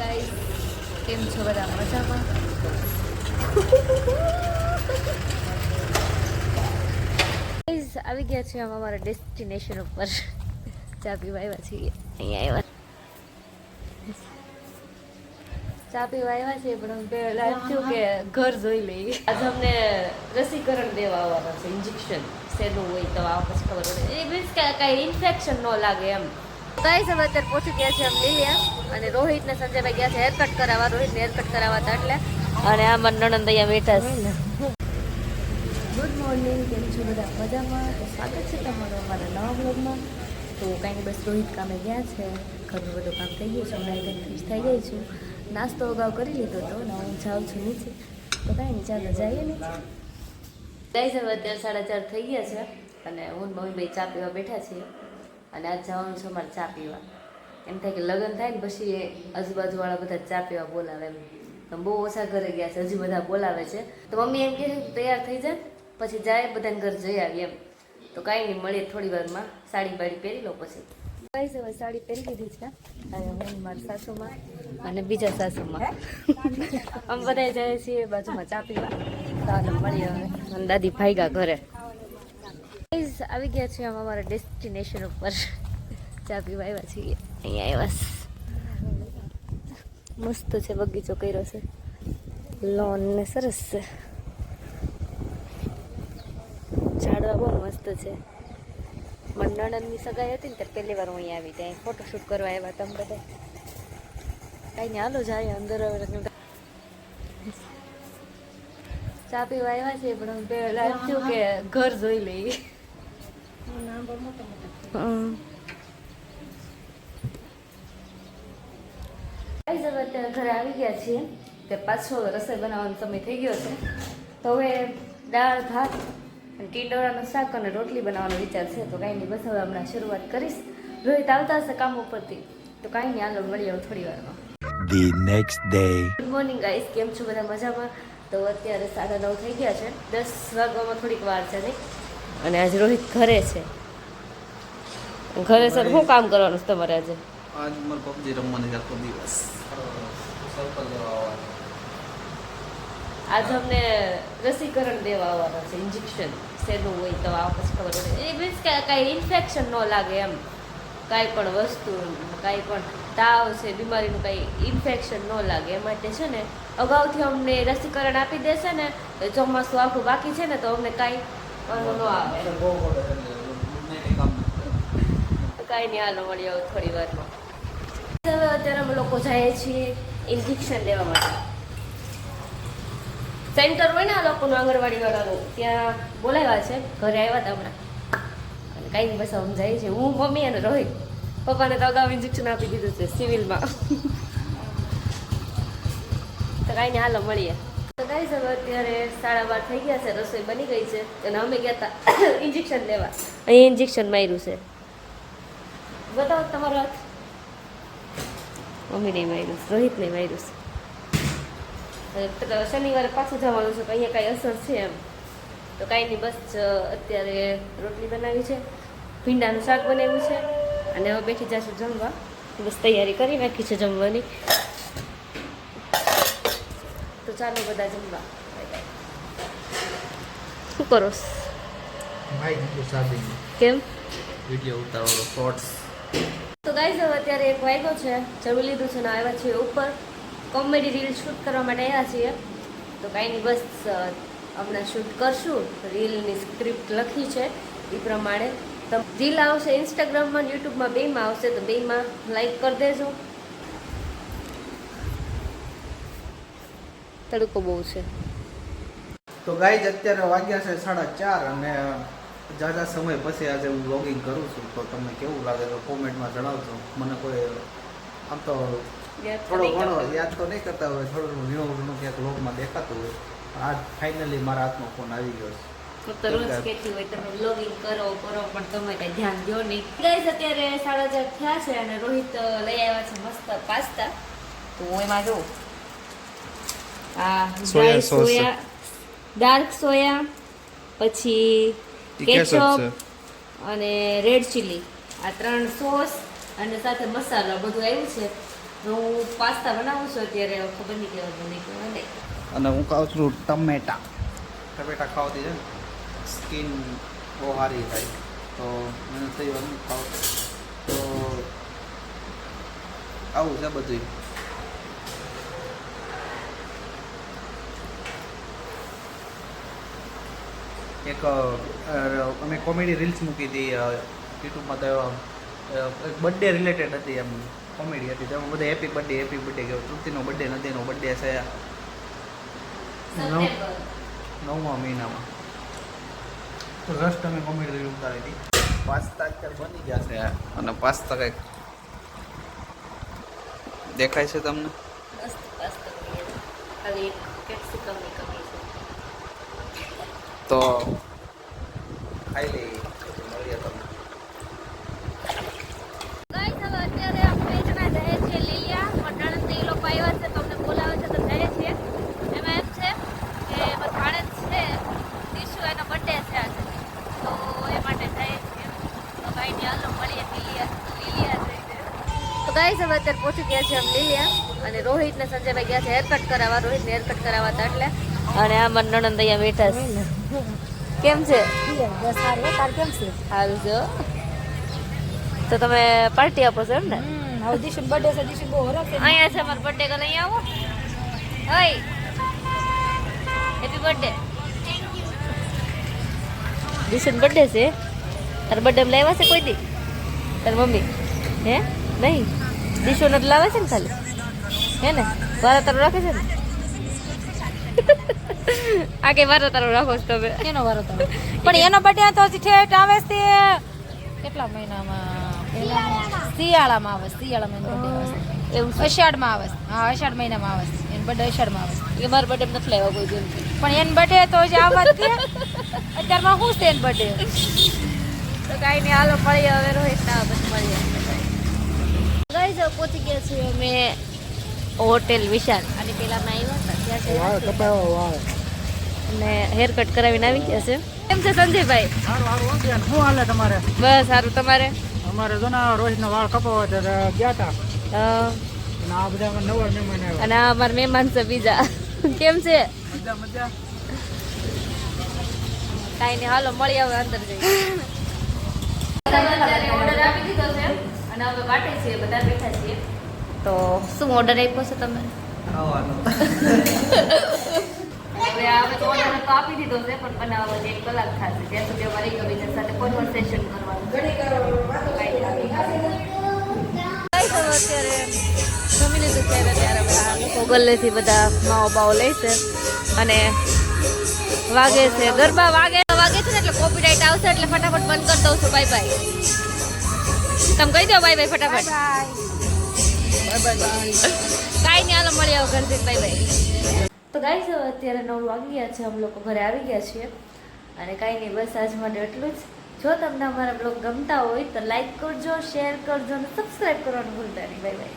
Guys, કેમ છો બધા મજામાં? ગાઈસ આવી ગયા છે અમારા ડેસ્ટિનેશન ઉપર. ચા પીવા આવ્યા છીએ. અહીંયા આવ્યા ચા પીવા આવ્યા છીએ, પણ પહેલા એમ થયું કે ઘર જોઈ લઈએ. આજે અમને રસીકરણ દેવા આવવાના છે. ઇન્જેક્શન શેનું હોય તો આ પછી ખબર પડે. એ મીન્સ કે કાંઈ ઇન્ફેક્શન ન લાગે એમ. ગાઈસ અમે અત્યારે પહોંચી ગયા છે અમ લીલિયા, અને રોહિત ને સંજયભાઈ ગયા છે હેરકટ કરાવવા. રોહિતને હેરકટ કરાવવા હતા એટલે. અને આ મારા નણંદ અહીંયા બેઠા છે. ગુડ મોર્નિંગ, કેમ છો બધા મજામાં? તો સ્વાગત છે તમારું અમારા નવા બ્લોગમાં. તો કાંઈ બસ રોહિત કામે ગયા છે, ઘરનું બધું કામ થઈ ગયું છે, હમણાં ફ્રીશ થઈ ગઈ છું. નાસ્તો અગાઉ કરી લીધો હતો ને હું જાઉં છું નીચે. તો કાંઈ નહીં, ચાલો જઈએ નીચે. ગાઈસ હવે અત્યારે 4:30 થઈ ગયા છે, અને હું મમ્મી ભાઈ ચા પીવા બેઠા છીએ. અને આજ જવાનું છે અમારે ચા પીવા. એમ થાય કે લગ્ન થાય ને પછી આજુબાજુવાળા બધા ચા પીવા બોલાવે એમ. તો બહુ ઓછા ઘરે ગયા છે, હજી બધા બોલાવે છે. તો મમ્મી એમ કહે છે તૈયાર થઈ જાય પછી જાય બધાને ઘર જઈ આવીએ એમ. તો કાંઈ નહીં, મળીએ થોડી વારમાં. સાડી બાડી પહેરી લો પછી. ગાઈસ હવે સાડી પહેરી લીધી છે, અને હું મારી સાસુમાં અને બીજા સાસુમાં અમે બધા જાય છીએ બાજુમાં ચા પીવા. તો મળીએ હવે. અને દાદી ભાઈગા ઘરે. આવી ગયા છે અમારા ડેસ્ટિનેશન ઉપર. ચા પીવા આવ્યા છીએ. અહીંયા આવ્યા મસ્ત છે, બગીચો કર્યો છે, લોન ને સરસ છે, ઝાડવા બહુ મસ્ત છે. મારી નણંદની સગાઈ હતી ને ત્યારે પહેલી વાર હું અહીંયા આવી ત્યાં ફોટોશૂટ કરવા આવ્યા તમે બધા. કાંઈ નહીં, હાલો જાય અંદર. ચા પીવા આવ્યા છે, પણ પહેલા એમ થયું કે ઘર જોઈ લઈએ. અત્યારે ઘરે આવી ગયા છીએ, તે પાછો રસોઈ બનાવવાનો સમય થઈ ગયો છે. તો હવે દાળ ભાત અને ટીંડોળાનું શાક અને રોટલી બનાવવાનો વિચાર છે. તો કાંઈ નહીં, બસ હવે હમણાં શરૂઆત કરીશ. રોહિત આવતા હશે કામ ઉપરથી, તો કાંઈ નહીં, હાલો મળીએ થોડી વારમાં. The next day. Good morning guys, કેમ છો બધા મજામાં? તો અત્યારે 9:30 થઈ ગયા છે. 10 વાગવામાં થોડીક વાર છે નહીં. અને આજે રોહિત ઘરે છે. ઘરે સર શું કામ કરવાનું છે તમારે આજે? આજ મારે પબજી રમવાની છે આખો દિવસ. આજે અમને રસીકરણ દેવા આવવાના છે. ઇન્જેક્શન શેનું હોય તો આ પછી ખબર પડે. એ મીન્સ કે કાંઈ ઇન્ફેક્શન ન લાગે એમ. કાંઈ પણ વસ્તુ, કાંઈ પણ તાવ છે, બીમારીનું કાંઈ ઇન્ફેક્શન ન લાગે એ માટે છે ને અગાઉથી અમને રસીકરણ આપી દેશે ને તો ચોમાસું આખું બાકી છે ને તો અમને કાંઈ ન આવે. કાંઈ નહીં, હાલો મળી આવું થોડી વારમાં. હવે અત્યારે અમે લોકો જઈએ છીએ ઇન્જેક્શન લેવા માટે. સેન્ટર હોય ને આ લોકોનું આંગણવાડીવાળાનું, ત્યાં બોલાવ્યા છે. ઘરે આવ્યા હતા હમણાં. અને કાંઈ નહીં, બસ અમે જઈએ છીએ, હું, મમ્મી અને રોહિત. પપ્પાને તો અગાઉ ઇન્જેક્શન આપી દીધું છે સિવિલમાં. તો કાંઈ નહીં, હાલો મળીએ. તો ગાઈસ હવે અત્યારે 12:30 થઈ ગયા છે, રસોઈ બની ગઈ છે, અને અમે ગયા હતા ઇન્જેક્શન લેવા. અહીં ઇન્જેક્શન માર્યું છે. બતાવો તમારો હાથ. મમ્મી નહીં માર્યું, રોહિત નહીં માર્યું છે. શનિવારે પાછું જવાનું છે, તો અહીંયા કાંઈ અસર છે એમ. તો કાંઈ નહીં, બસ અત્યારે રોટલી બનાવી છે, ભીંડાનું શાક બનાવ્યું છે, અને હવે બેઠી જશું જમવા. બસ તૈયારી કરી નાખી છે જમવાની. તો ચાલો બધા જમવા. શું કરો? કેમ વિડીયો ઉતારવાનો શોર્ટ્સ. તો ગાઈસ હવે અત્યારે 1 વાગ્યો છે, જમી લીધું છે ને આવ્યા છીએ ઉપર. કોમેડી રીલ શૂટ કરવા માટે આવ્યા છીએ. તો કાંઈ નહીં, બસ હમણાં શૂટ કરશું. રીલની સ્ક્રિપ્ટ લખી છે એ પ્રમાણે. તો રીલ આવશે ઇન્સ્ટાગ્રામમાં, યુટ્યુબમાં, બેમાં આવશે. તો બેમાં લાઈક કરી દેજો. તડકો બહુ છે. તો ગાઈઝ અત્યારે વાગ્યા છે 4:30, અને ઝાઝા સમય પછી આજે હું વ્લોગિંગ કરું છું. તો તમને કેવું લાગે તો કોમેન્ટમાં જણાવજો. મને કોઈ આમ તો થોડો ઘણો યાદ તો નહીં કરતા હોય, થોડું ઘણું ક્યાંક વ્લોગમાં દેખાતું હોય. આજ ફાઇનલી મારા હાથમાં ફોન આવી ગયો છે. તો રોજ કહેતી હોય તમે વ્લોગિંગ કરો પણ તમે કઈ ધ્યાન દો નહીં. ગાઈસ અત્યારે 4:30 થયા છે, અને રોહિત લઈ આવ્યા છે મસ્ત પાસ્તા. તો હું એમાં જોઉં સોયા, ડાર્ક સોયા, પછી કેચઅપ અને રેડ ચીલી, આ 3 સોસ અને સાથે મસાલા બધું આવ્યું છે. હું પાસ્તા બનાવું છું અત્યારે ખબર નહીં કેવા બને કેવા નહીં. અને હું ખાઉં છું ટમેટા. ટમેટા ખાવાથી છે ને સ્કિન બહુ સારી થાય. તો મને થઈ વાર હું ખાઉં તો આવું છે બધું. એક અમે કોમેડી રીલ્સ મૂકી હતી યુટ્યુબમાં. તો એક બર્થડે રિલેટેડ હતી, એમ કોમેડી હતી. તેમાં બધા હેપી બર્થડે કહ્યું. તૃપ્તિનો બર્થડે નદીનો બર્થડે છે સપ્ટેમ્બર. 9મા મહિનામાં. તો જસ્ટ અમે કોમેડી રીલ ઉતારી હતી. પાસ્તા અત્યારે બની ગયા છે અને પાસ્તા કંઈક દેખાય છે તમને? મસ્ત પાસ્તા બની ગયા છે. ખાલી એક કેપ્સિકમની કમી છે. તો ખાઈ લઈએ, મળીએ તમને. ગાઈસ હવે અત્યારે આપણે જણા જઈએ છીએ લીલિયા. મંડળથી એ લોકો આવ્યા છે તો અમને બોલાવે છે તો જઈએ છીએ. એમાં એમ છે કે મારો ભાણેજ છે દિશુ, એનો બર્થડે છે આજે, તો એ માટે જઈએ છીએ. તો ભાઈ ને હાલો મળીએ લીલિયા જઈને. તો ગાઈસ હવે અત્યારે પહોંચી ગયા છે અમે લીલિયા અને રોહિત ને સંજયભાઈ ગયા છે હેરકટ કરાવવા. રોહિતને હેરકટ કરાવવા હતા એટલે. અને આ મારા નણંદ અહીંયા બેઠા છે. કેમ છે? સારું છે. તો તમે પાર્ટી આપો છો એમ ને? અહીંયા છે મારો બર્થડે કાલે. અહીંયા આવો. હાય હેપી બર્થડે. દિશુનો બર્થડે છે. તાર બર્થડે માં લાવ્યા છે કોઈ દી તાર મમ્મી? હે નહીં, દિશુ નથી લાવે છે ને ખાલી, હે ને? વારા તારું રાખે છે ને? આગે વારો તારો રાખો છો તમે? એનો વારો તારો પણ એનો બર્થડે તો હજી ઠેઠ આવે છે કેટલા મહિનામાં? શિયાળામાં આવે. શિયાળામાં એનો બર્થડે આવે. એવું છે? અષાઢમાં આવે. હા, અષાઢ મહિનામાં આવે. એનો બર્થડે અષાઢમાં આવે. એ મારા બર્થડે નથી લાવ્યા કોઈ દિન. પણ એનો બર્થડે તો હજી આવવા જ છે. અત્યારમાં શું છે એનો બર્થડે? તો કાંઈ નહીં, હાલો મળીએ હવે રોહિત ના પછી મળીએ. ગાઈસ હવે પહોંચી ગયા છીએ અમે હોટેલ વિશાલ. અને પેલા અમે આવ્યા હતા ત્યાં અને હેર કટ કરાવીને આવી ગયા છે. કેમ છે સંજયભાઈ? શું હાલે તમારે? બસ સારું. તમારે? અમારે જો ના રોહિતના વાળ કપાવવા હતા ગયા હતા. અ, અને આ બધા અમારા નવા મહેમાન આવ્યા. અને આ અમારા મહેમાન છે બીજા. કેમ છે? મજા મજા. કાંઈ નહીં, હાલો મળીએ હવે અંદર જઈએ. ઓર્ડર આપી દીધો છે અને હવે વાટે છીએ, બધા બેઠા છીએ. તો શું ઓર્ડર આપ્યો છે તમે? ખાવાનું. હવે અમે તો ઓર્ડર તો આપી દીધો છે પણ બનાવવા 1 કલાક થશે. ત્યાં સુધી અમારી એકબીજા સાથે કોન્વર્સેશન કરવાનું. અત્યારે જમી લીધું છે ત્યારે લોકો ગલ્લેથી બધા માવો બાવો લે છે અને વાગે છે ગરબા. વાગે છે ને એટલે કોપીરાઇટ આવશે એટલે ફટાફટ બંધ કરી દઉં છું. Bye bye. તમે કહી દો બાય બાય ફટાફટ. કાંઈ નહીં, હાલો મળીએ હવે ઘરથી. Bye bye. તો ગાઈસ હવે અત્યારે 9 વાગી ગયા છે. અમે લોકો ઘરે આવી ગયા છીએ અને કાંઈ નહીં, બસ આજ માટે એટલું જ. જો તમને અમારા બ્લોગ ગમતા હોય તો લાઈક કરજો, શેર કરજો અને સબસ્ક્રાઈબ કરવાનું ભૂલતા નહીં. Bye bye.